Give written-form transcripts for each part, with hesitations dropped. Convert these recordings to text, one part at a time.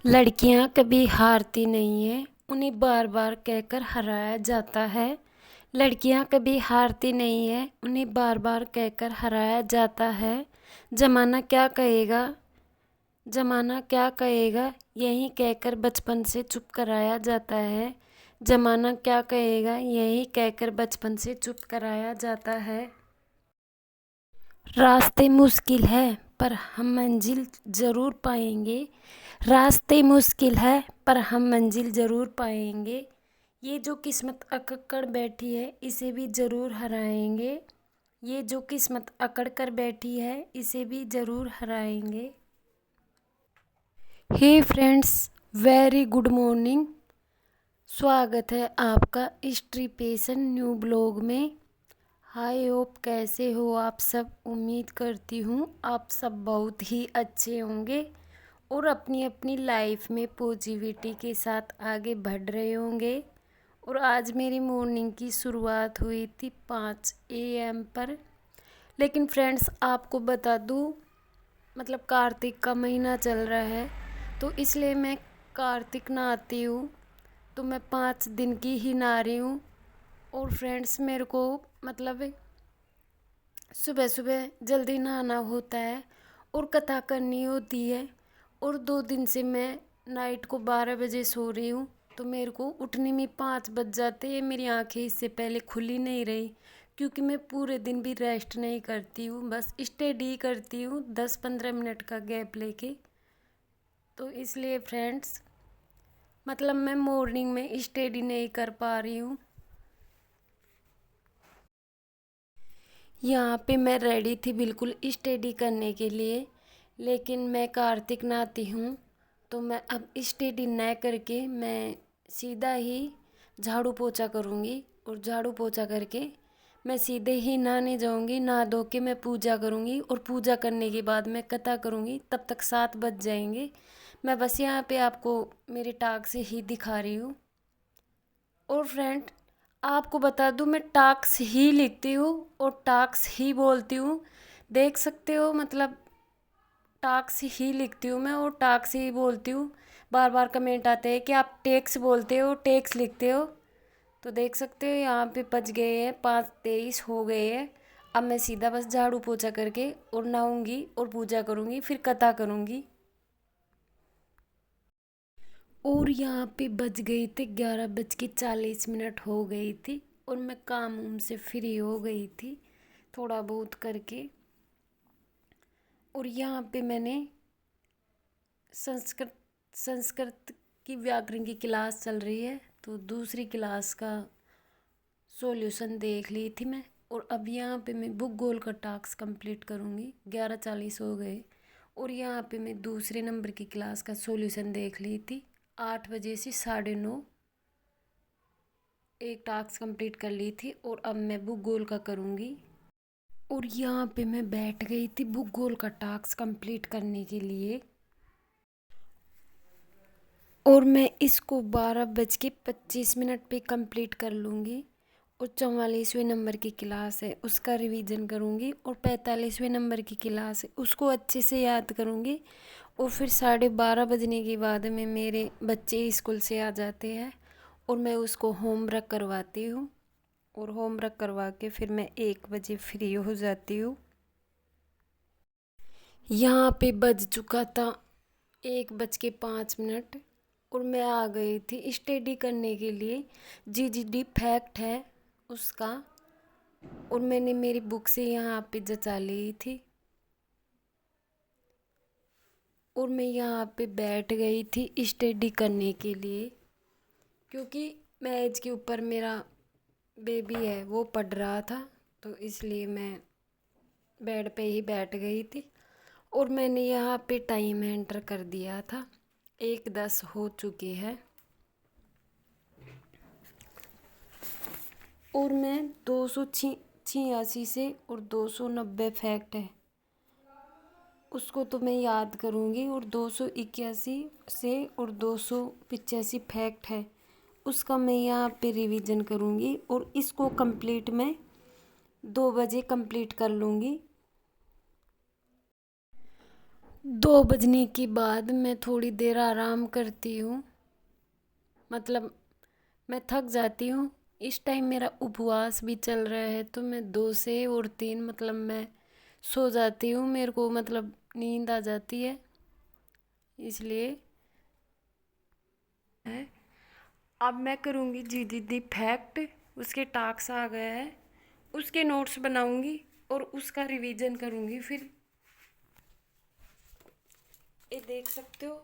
लड़कियां कभी हारती नहीं हैं, उन्हें बार बार कहकर हराया जाता है। लड़कियां कभी हारती नहीं हैं, उन्हें बार बार कहकर हराया जाता है। जमाना क्या कहेगा, जमाना क्या कहेगा, यही कहकर बचपन से चुप कराया जाता है। जमाना क्या कहेगा, यही कहकर बचपन से चुप कराया जाता है। रास्ते मुश्किल है पर हम मंजिल ज़रूर पाएंगे। रास्ते मुश्किल है पर हम मंजिल ज़रूर पाएंगे। ये जो किस्मत अकड़ कर बैठी है इसे भी ज़रूर हराएंगे। ये जो किस्मत अकड़ कर बैठी है इसे भी ज़रूर हराएंगे। Hey friends, very good morning. स्वागत है आपका हिस्ट्री पेशन न्यू ब्लॉग में। हाय होप, कैसे हो आप सब। उम्मीद करती हूँ आप सब बहुत ही अच्छे होंगे और अपनी अपनी लाइफ में पॉजिटिविटी के साथ आगे बढ़ रहे होंगे। और आज मेरी मॉर्निंग की शुरुआत हुई थी 5 AM पर। लेकिन फ्रेंड्स, आपको बता दूँ, मतलब कार्तिक का महीना चल रहा है तो इसलिए मैं कार्तिक नहाती हूँ, तो मैं 5 दिन की ही नहा रही हूँ। और फ्रेंड्स, मेरे को मतलब सुबह सुबह जल्दी नहाना होता है और कथा करनी होती है। और 2 दिन से मैं नाइट को 12 बजे सो रही हूँ, तो मेरे को उठने में 5 बज जाते हैं। मेरी आंखें इससे पहले खुली नहीं रही, क्योंकि मैं पूरे दिन भी रेस्ट नहीं करती हूँ, बस स्टडी करती हूँ 10-15 मिनट का गैप लेके। तो इसलिए फ्रेंड्स, मतलब मैं मॉर्निंग में स्टडी नहीं कर पा रही हूँ। यहाँ पे मैं रेडी थी बिल्कुल स्टडी करने के लिए, लेकिन मैं कार्तिक नहाती हूँ तो मैं अब स्टडी न करके मैं सीधा ही झाड़ू पोछा करूँगी। और झाड़ू पोछा करके मैं सीधे ही नहाने जाऊँगी। नहा धो के मैं पूजा करूँगी और पूजा करने के बाद मैं कथा करूँगी। तब तक 7 बज जाएंगे। मैं बस यहाँ पे आपको मेरे टाक से ही दिखा रही हूँ। और फ्रेंड, आपको बता दूं, मैं टाक्स ही लिखती हूँ और टाक्स ही बोलती हूँ। देख सकते हो, मतलब टाक्स ही लिखती हूँ मैं और टाक्स ही बोलती हूँ। बार बार कमेंट आते हैं कि आप टेक्स बोलते हो, टेक्स लिखते हो। तो देख सकते हो यहाँ पे बज गए हैं 5:23 हो गए हैं। अब मैं सीधा बस झाड़ू पोछा करके और नहाऊंगी और पूजा करूँगी, फिर कथा करूँगी। और यहाँ पे बज गई थी 11:40 हो गई थी और मैं काम उम से फ्री हो गई थी थोड़ा बहुत करके। और यहाँ पे मैंने संस्कृत संस्कृत की व्याकरण की क्लास चल रही है, तो दूसरी क्लास का सॉल्यूशन देख ली थी मैं। और अब यहाँ पे मैं बुक गोल का टास्क कंप्लीट करूँगी। 11:40 हो गए और यहाँ पे मैं दूसरे नंबर की क्लास का सॉल्यूशन देख ली थी। 8 बजे से 9:30 एक टास्क कंप्लीट कर ली थी और अब मैं बुक गोल का करूँगी। और यहाँ पे मैं बैठ गई थी बुक गोल का टास्क कंप्लीट करने के लिए। और मैं इसको 12:25 पे कंप्लीट कर लूँगी। और 44वें नंबर की क्लास है उसका रिवीजन करूँगी और 45वें नंबर की क्लास है उसको अच्छे से याद करूँगी। और फिर 12:30 बजने के बाद में मेरे बच्चे स्कूल से आ जाते हैं और मैं उसको होमवर्क करवाती हूँ। और होमवर्क करवा के फिर मैं 1 बजे फ्री हो जाती हूँ। यहाँ पे बज चुका था 1:05 और मैं आ गई थी स्टडी करने के लिए। GGD फैक्ट है उसका, और मैंने मेरी बुक से यहाँ पे जचा ली थी। और मैं यहाँ पे बैठ गई थी स्टडी करने के लिए, क्योंकि मैथ के ऊपर मेरा बेबी है वो पढ़ रहा था, तो इसलिए मैं बेड पे ही बैठ गई थी। और मैंने यहाँ पे टाइम एंटर कर दिया था, 1:10 हो चुके हैं। और मैं 286 से और 290 फैक्ट है उसको तो मैं याद करूँगी। और 281 से और 285 फैक्ट है उसका मैं यहाँ पे रिवीजन करूँगी। और इसको कंप्लीट मैं 2 बजे कंप्लीट कर लूँगी। 2 बजने के बाद मैं थोड़ी देर आराम करती हूँ। मतलब मैं थक जाती हूँ। इस टाइम मेरा उपवास भी चल रहा है, तो मैं 2 से 3 मतलब मैं सो जाती हूँ। मेरे को मतलब नींद आ जाती है, इसलिए है। अब मैं करूँगी जीडीडी फैक्ट। उसके टास्क आ गए हैं, उसके नोट्स बनाऊँगी और उसका रिवीजन करूँगी। फिर ये देख सकते हो,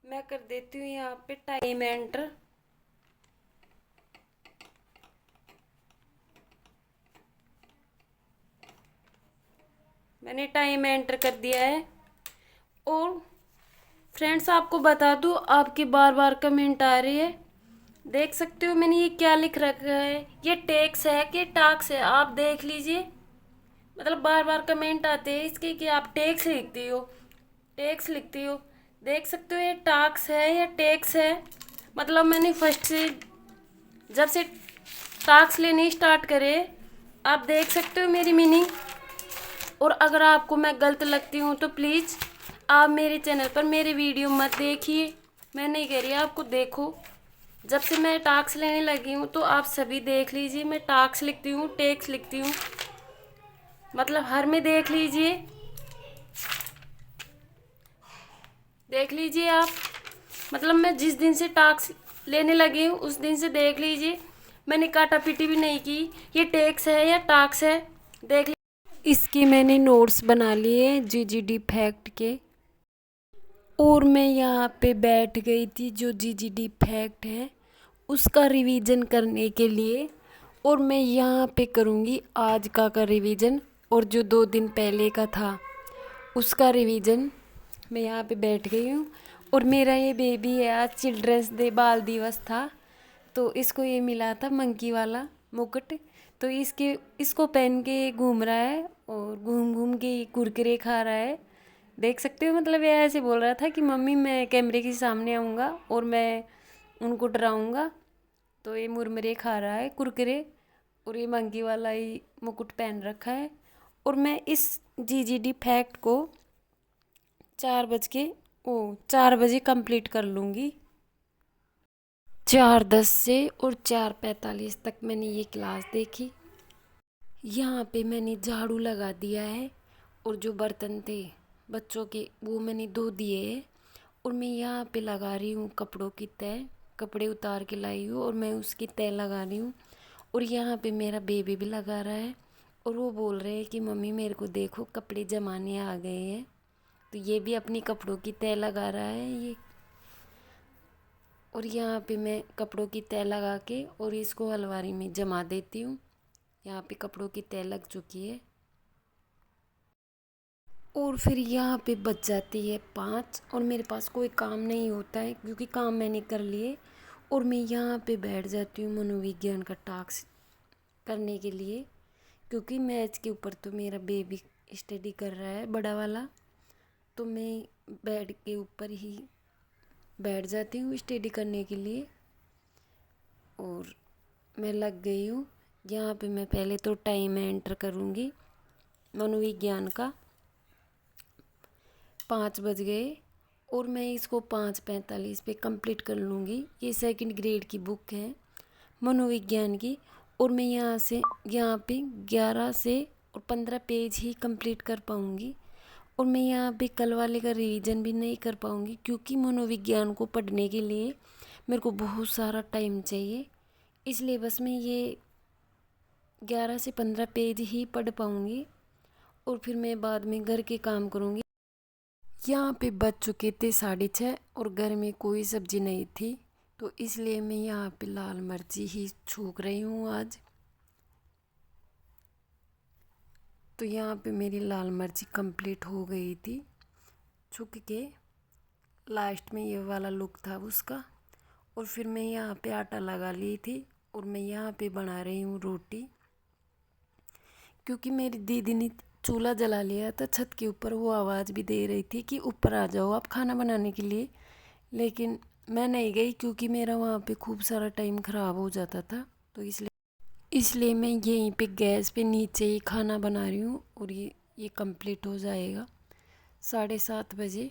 मैं कर देती हूँ यहाँ पे टाइम एंटर। मैंने टाइम एंटर कर दिया है। और फ्रेंड्स, आपको बता दूँ, आपके बार बार कमेंट आ रही है। देख सकते हो मैंने ये क्या लिख रखा है, ये टेक्स है कि टाक्स है, आप देख लीजिए। मतलब बार बार कमेंट आते हैं इसके कि आप टेक्स लिखती हो, टेक्स लिखती हो। देख सकते हो ये टाक्स है या टेक्स है। मतलब मैंने फर्स्ट से जब से टाक्स लेने स्टार्ट करे, आप देख सकते हो मेरी मीनिंग। और अगर आपको मैं गलत लगती हूँ तो प्लीज़ आप मेरे चैनल पर मेरे वीडियो मत देखिए। मैं नहीं कह रही आपको देखो। जब से मैं टास्क लेने लगी हूँ तो आप सभी देख लीजिए, मैं टास्क लिखती हूँ, टेक्स लिखती हूँ। मतलब हर में देख लीजिए, देख लीजिए आप। मतलब मैं जिस दिन से टास्क लेने लगी हूँ उस दिन से देख लीजिए, मैंने काटा पीटी भी नहीं की। ये टेक्स है या टास्क है, देख लीजिए। इसके मैंने नोट्स बना लिए जीडीडी फैक्ट के। और मैं यहाँ पे बैठ गई थी जो जीडीडी फैक्ट है उसका रिवीजन करने के लिए। और मैं यहाँ पे करूँगी आज का रिवीजन, और जो 2 दिन पहले का था उसका रिवीजन। मैं यहाँ पे बैठ गई हूँ। और मेरा ये बेबी है, आज चिल्ड्रंस डे बाल दिवस था, तो इसको ये मिला था मंकी वाला मुकुट। तो इसको पहन के घूम रहा है और घूम घूम के कुरकुरे खा रहा है। देख सकते हो, मतलब ये ऐसे बोल रहा था कि मम्मी मैं कैमरे के सामने आऊँगा और मैं उनको डराऊँगा। तो ये मुरमुरे खा रहा है कुरकुरे, और ये मंकी वाला ही मुकुट पहन रखा है। और मैं इस जीडीडी फैक्ट को 4 बजे कंप्लीट कर लूँगी। 4:10 से और 4:45 तक मैंने ये क्लास देखी। यहाँ पे मैंने झाड़ू लगा दिया है, और जो बर्तन थे बच्चों के वो मैंने धो दिए हैं। और मैं यहाँ पे लगा रही हूँ कपड़ों की तय। कपड़े उतार के लाई हूँ और मैं उसकी तय लगा रही हूँ। और यहाँ पे मेरा बेबी भी लगा रहा है, और वो बोल रहे हैं कि मम्मी मेरे को देखो कपड़े जमाने आ गए हैं। तो ये भी अपनी कपड़ों की तय लगा रहा है ये। और यहाँ पे मैं कपड़ों की तय लगा के और इसको अलमारी में जमा देती हूँ। यहाँ पे कपड़ों की तय लग चुकी है। और फिर यहाँ पे बच जाती है 5, और मेरे पास कोई काम नहीं होता है क्योंकि काम मैंने कर लिए। और मैं यहाँ पे बैठ जाती हूँ मनोविज्ञान का टास्क करने के लिए, क्योंकि मैथ्स के ऊपर तो मेरा बेबी स्टडी कर रहा है बड़ा वाला। तो मैं बेड के ऊपर ही बैठ जाती हूँ स्टडी करने के लिए। और मैं लग गई हूँ। यहाँ पे मैं पहले तो टाइम एंटर करूँगी मनोविज्ञान का। 5 बज गए और मैं इसको 5:45 पे कंप्लीट कर लूँगी। ये सेकंड ग्रेड की बुक है मनोविज्ञान की। और मैं यहाँ पे 11 से और 15 पेज ही कंप्लीट कर पाऊँगी। और मैं यहाँ पे कल वाले का रिवीजन भी नहीं कर पाऊँगी, क्योंकि मनोविज्ञान को पढ़ने के लिए मेरे को बहुत सारा टाइम चाहिए। इसलिए बस मैं ये 11 से 15 पेज ही पढ़ पाऊँगी, और फिर मैं बाद में घर के काम करूँगी। यहाँ पे बज चुके थे 6:30 और घर में कोई सब्जी नहीं थी, तो इसलिए मैं यहाँ पे लाल मिर्ची ही छूक रही हूँ आज। तो यहाँ पे मेरी लाल मिर्ची कंप्लीट हो गई थी छुक के। लास्ट में ये वाला लुक था उसका। और फिर मैं यहाँ पे आटा लगा ली थी, और मैं यहाँ पे बना रही हूँ रोटी। क्योंकि मेरी दीदी ने चूल्हा जला लिया था छत के ऊपर, वो आवाज़ भी दे रही थी कि ऊपर आ जाओ आप खाना बनाने के लिए। लेकिन मैं नहीं गई क्योंकि मेरा वहाँ पे खूब सारा टाइम ख़राब हो जाता था। तो इसलिए मैं यहीं पे गैस पे नीचे ही खाना बना रही हूँ, और ये कंप्लीट हो जाएगा। 7:30 बजे।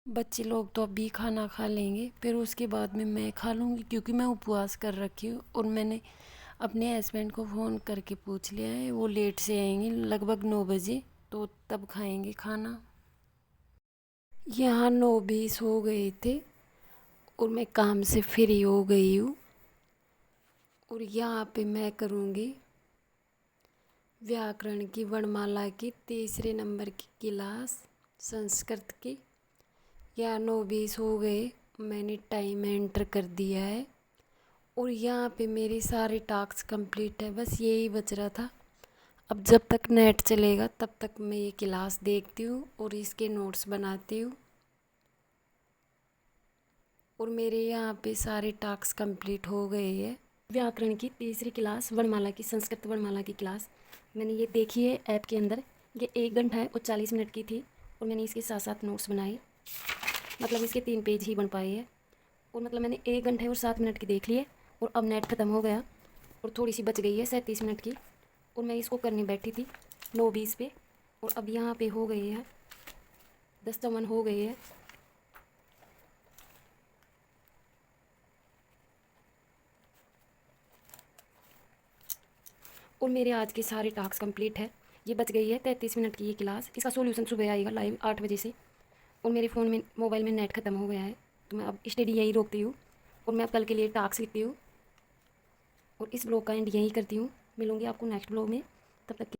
बच्चे लोग तो अभी खाना खा लेंगे, फिर उसके बाद में मैं खा लूँगी, क्योंकि मैं उपवास कर रखी हूँ। और मैंने अपने हस्बैंड को फ़ोन करके पूछ लिया है, वो लेट से आएंगे लगभग 9 बजे, तो तब खाएंगे खाना। यहाँ 9:20 हो गए थे और मैं काम से फ्री हो गई हूँ। और यहाँ पे मैं करूँगी व्याकरण की वर्णमाला की तीसरे नंबर की क्लास, संस्कृत की। यहाँ 9:20 हो गए, मैंने टाइम एंटर कर दिया है। और यहाँ पे मेरे सारे टास्क कंप्लीट है, बस यही बच रहा था। अब जब तक नेट चलेगा तब तक मैं ये क्लास देखती हूँ और इसके नोट्स बनाती हूँ। और मेरे यहाँ पे सारे टास्क कंप्लीट हो गए हैं। व्याकरण की तीसरी क्लास, वर्णमाला की, संस्कृत वर्णमाला की क्लास मैंने ये देखी है ऐप के अंदर। ये 1 घंटा है और 40 मिनट की थी, और मैंने इसके साथ साथ नोट्स बनाए। मतलब इसके 3 पेज ही बन पाए हैं। और मतलब मैंने 1 घंटे और 7 मिनट की देख ली है। और अब नेट ख़त्म हो गया और थोड़ी सी बच गई है 37 मिनट की, और मैं इसको करने बैठी थी 9:20 पे। और अब यहाँ पे हो गए हैं 10:54 हो गए हैं। और मेरे आज के सारे टास्क कंप्लीट है। ये बच गई है 33 मिनट की ये क्लास। इसका सॉल्यूशन सुबह आएगा लाइव 8 बजे से। और मेरे फ़ोन में, मोबाइल में नेट ख़त्म हो गया है, तो मैं अब स्टडी यहीं रोकती हूँ। और मैं अब कल के लिए टास्क लिखती हूँ और इस ब्लॉग का एंड यहीं करती हूँ। मिलूँगी आपको नेक्स्ट ब्लॉग में, तब तक